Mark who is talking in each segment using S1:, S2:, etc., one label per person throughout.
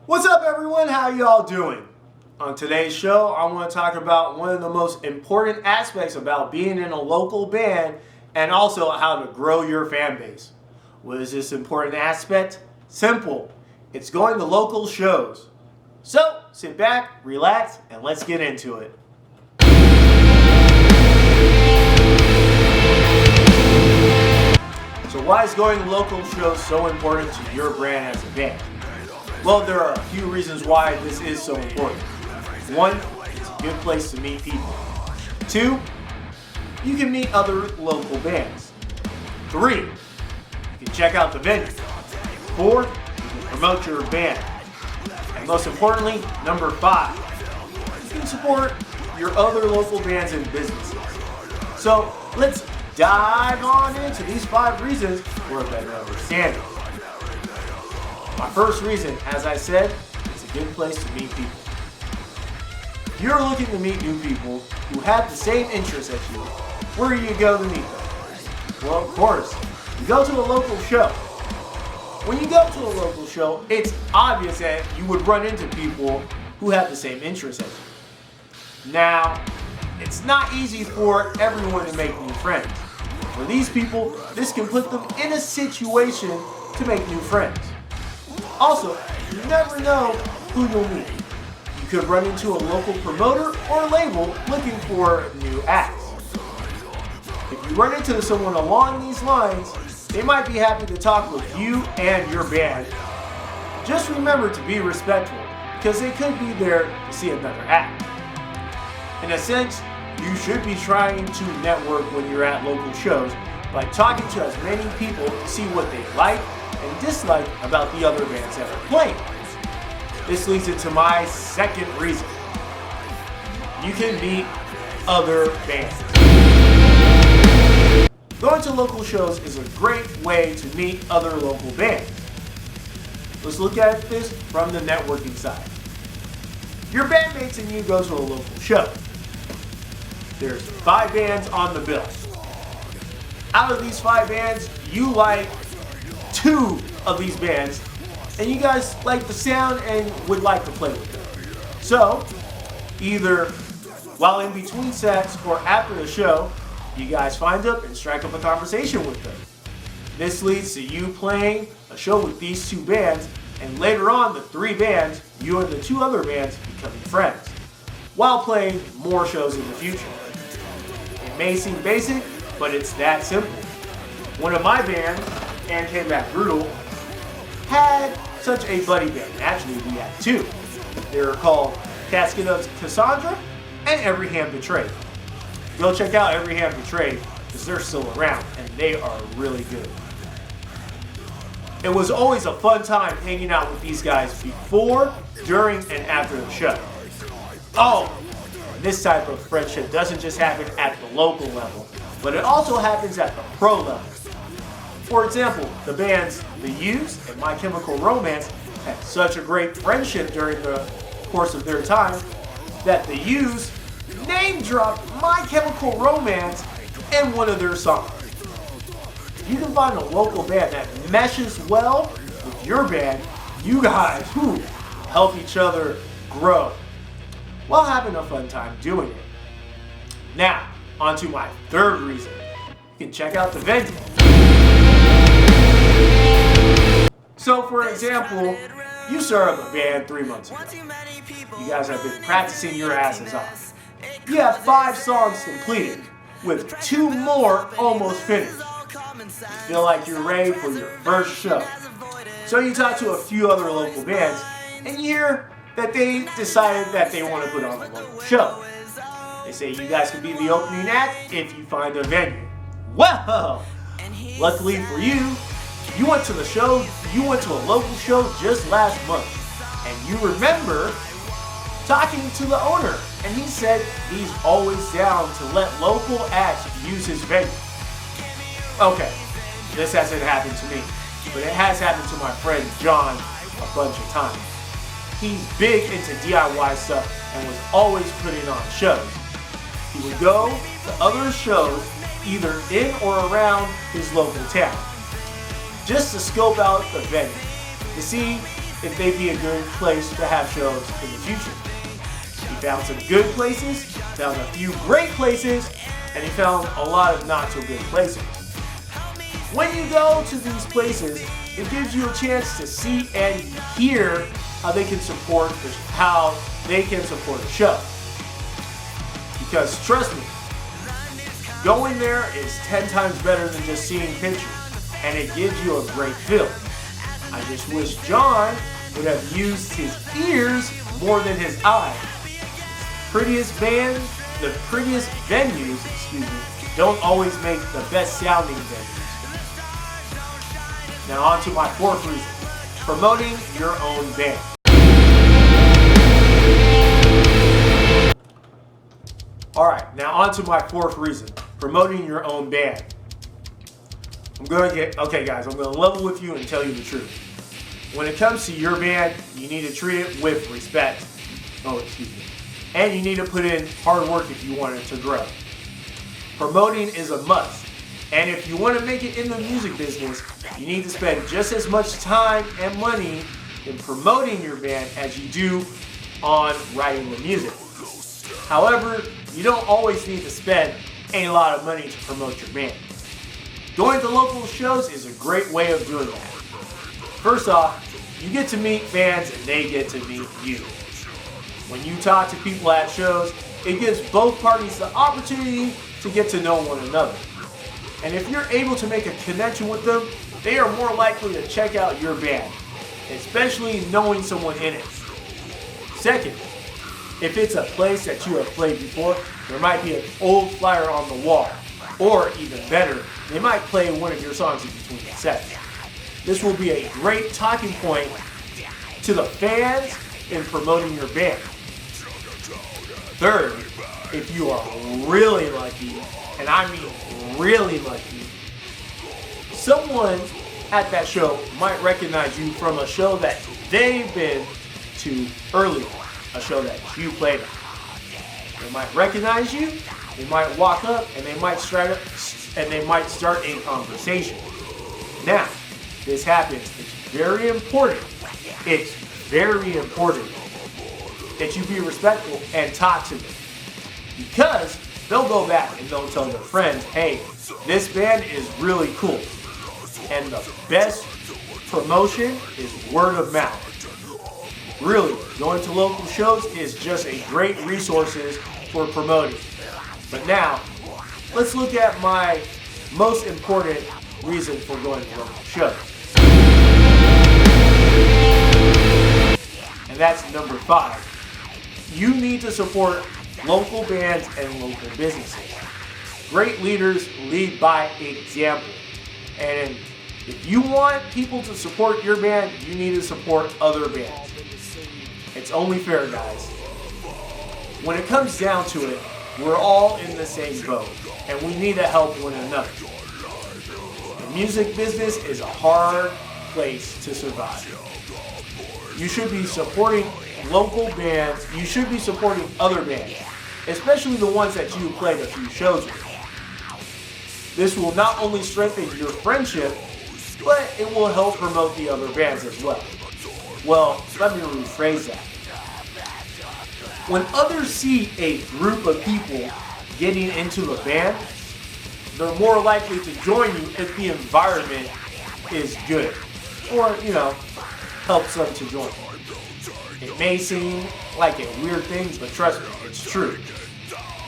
S1: What's up, everyone? How y'all doing? On today's show, I want to talk about one of the most important aspects about being in a local band and also how to grow your fan base. What is this important aspect? Simple. It's going to local shows. So, sit back, relax, and let's get into it. So why is going to local shows so important to your brand as a band? Well, there are a few reasons why this is so important. One, it's a good place to meet people. Two, you can meet other local bands. Three, you can check out the venue. Four, you can promote your band. And most importantly, number five, you can support your other local bands and businesses. So let's dive on into these 5 reasons for a better understanding. My first reason, as I said, it's a good place to meet people. If you're looking to meet new people who have the same interests as you, where do you go to meet them? Well, of course, you go to a local show. When you go to a local show, it's obvious that you would run into people who have the same interests as you. Now, it's not easy for everyone to make new friends. For these people, this can put them in a situation to make new friends. Also, you never know who you'll meet. You could run into a local promoter or label looking for new acts. If you run into someone along these lines, they might be happy to talk with you and your band. Just remember to be respectful, because they could be there to see another act. In a sense, you should be trying to network when you're at local shows by talking to as many people to see what they like and dislike about the other bands that are playing. This leads into my second reason. You can meet other bands. Going to local shows is a great way to meet other local bands. Let's look at this from the networking side. Your bandmates and you go to a local show. There's 5 bands on the bill. Out of these 5 bands, you like 2 of these bands, and you guys like the sound and would like to play with them. So, either while in between sets or after the show, you guys find up and strike up a conversation with them. This leads to you playing a show with these 2 bands, and later on the 3 bands, you and the 2 other bands becoming friends, while playing more shows in the future. It may seem basic, but it's that simple. One of my bands, And Came Back Brutal, had such a buddy band. Actually, we had 2. They were called Casket of Cassandra and Every Hand Betrayed. Go check out Every Hand Betrayed, because they're still around, and they are really good. It was always a fun time hanging out with these guys before, during, and after the show. Oh, this type of friendship doesn't just happen at the local level, but it also happens at the pro level. For example, the bands The Used and My Chemical Romance had such a great friendship during the course of their time that The Used name dropped My Chemical Romance in one of their songs. If you can find a local band that meshes well with your band, you guys help each other grow while having a fun time doing it. Now, on to my third reason. You can check out the venue. So, for example, you start up a band 3 months ago. You guys have been practicing your asses off. You have 5 songs completed, with 2 more almost finished. You feel like you're ready for your first show. So you talk to a few other local bands, and you hear that they decided that they want to put on a local show. They say you guys can be the opening act if you find a venue. Well, luckily for you, you went to a local show just last month, and you remember talking to the owner, and he said he's always down to let local acts use his venue. Okay, this hasn't happened to me, but it has happened to my friend John a bunch of times. He's big into DIY stuff and was always putting on shows. He would go to other shows either in or around his local town just to scope out the venue, to see if they'd be a good place to have shows in the future. He found some good places, found a few great places, and he found a lot of not so good places. When you go to these places, it gives you a chance to see and hear how they can support a show. Because trust me, going there is 10 times better than just seeing pictures, and it gives you a great feel. I just wish John would have used his ears more than his eyes. The prettiest venues, don't always make the best sounding venues. Now on to my fourth reason, promoting your own band. Alright, now on to my fourth reason, promoting your own band. Okay guys, I'm going to level with you and tell you the truth. When it comes to your band, you need to treat it with respect. And you need to put in hard work if you want it to grow. Promoting is a must. And if you want to make it in the music business, you need to spend just as much time and money in promoting your band as you do on writing the music. However, you don't always need to spend a lot of money to promote your band. Going to local shows is a great way of doing that. First off, you get to meet fans and they get to meet you. When you talk to people at shows, it gives both parties the opportunity to get to know one another. And if you're able to make a connection with them, they are more likely to check out your band, especially knowing someone in it. Second, if it's a place that you have played before, there might be an old flyer on the wall. Or even better, they might play one of your songs in between the sets. This will be a great talking point to the fans in promoting your band. Third, if you are really lucky, and I mean really lucky, someone at that show might recognize you from a show that they've been to earlier, a show that you played at. They might recognize you, they might walk up, and they might start a conversation. Now, this happens. It's very important that you be respectful and talk to them. Because they'll go back and they'll tell their friends, hey, this band is really cool. And the best promotion is word of mouth. Really, going to local shows is just a great resource for promoting. But now, let's look at my most important reason for going to local shows. And that's number 5. You need to support local bands and local businesses. Great leaders lead by example. And if you want people to support your band, you need to support other bands. It's only fair, guys. When it comes down to it, we're all in the same boat, and we need to help one another. The music business is a hard place to survive. You should be supporting local bands. You should be supporting other bands, especially the ones that you played a few shows with. This will not only strengthen your friendship, but it will help promote the other bands as well. Well, let me rephrase that. When others see a group of people getting into a band, they're more likely to join you if the environment is good, or, helps them to join. It may seem like a weird thing, but trust me, it's true.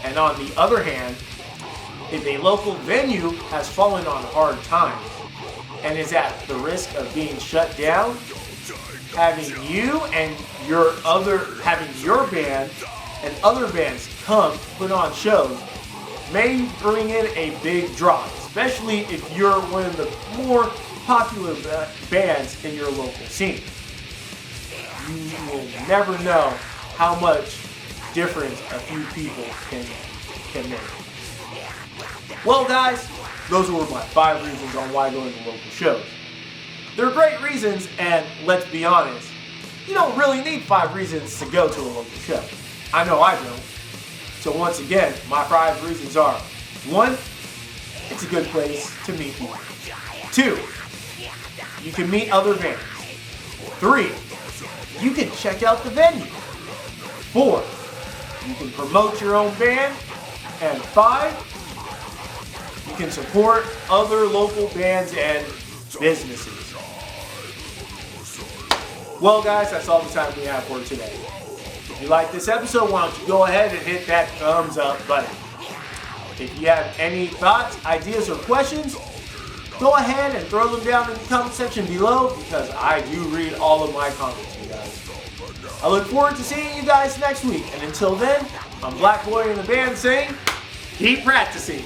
S1: And on the other hand, if a local venue has fallen on hard times and is at the risk of being shut down, having your band and other bands come put on shows may bring in a big draw, especially if you're one of the more popular bands in your local scene. You will never know how much difference a few people can make. Well, guys, those were my 5 reasons on why going to local shows. They're great reasons, and let's be honest, you don't really need 5 reasons to go to a local show. I know I don't. So once again, my 5 reasons are: 1, it's a good place to meet people. 2, you can meet other bands. 3, you can check out the venue. 4, you can promote your own band. And 5, you can support other local bands and businesses. Well, guys, that's all the time we have for today. If you like this episode, why don't you go ahead and hit that thumbs up button. If you have any thoughts, ideas, or questions, go ahead and throw them down in the comment section below, because I do read all of my comments, you guys. I look forward to seeing you guys next week, and until then, I'm Black Boy in the Band saying, keep practicing.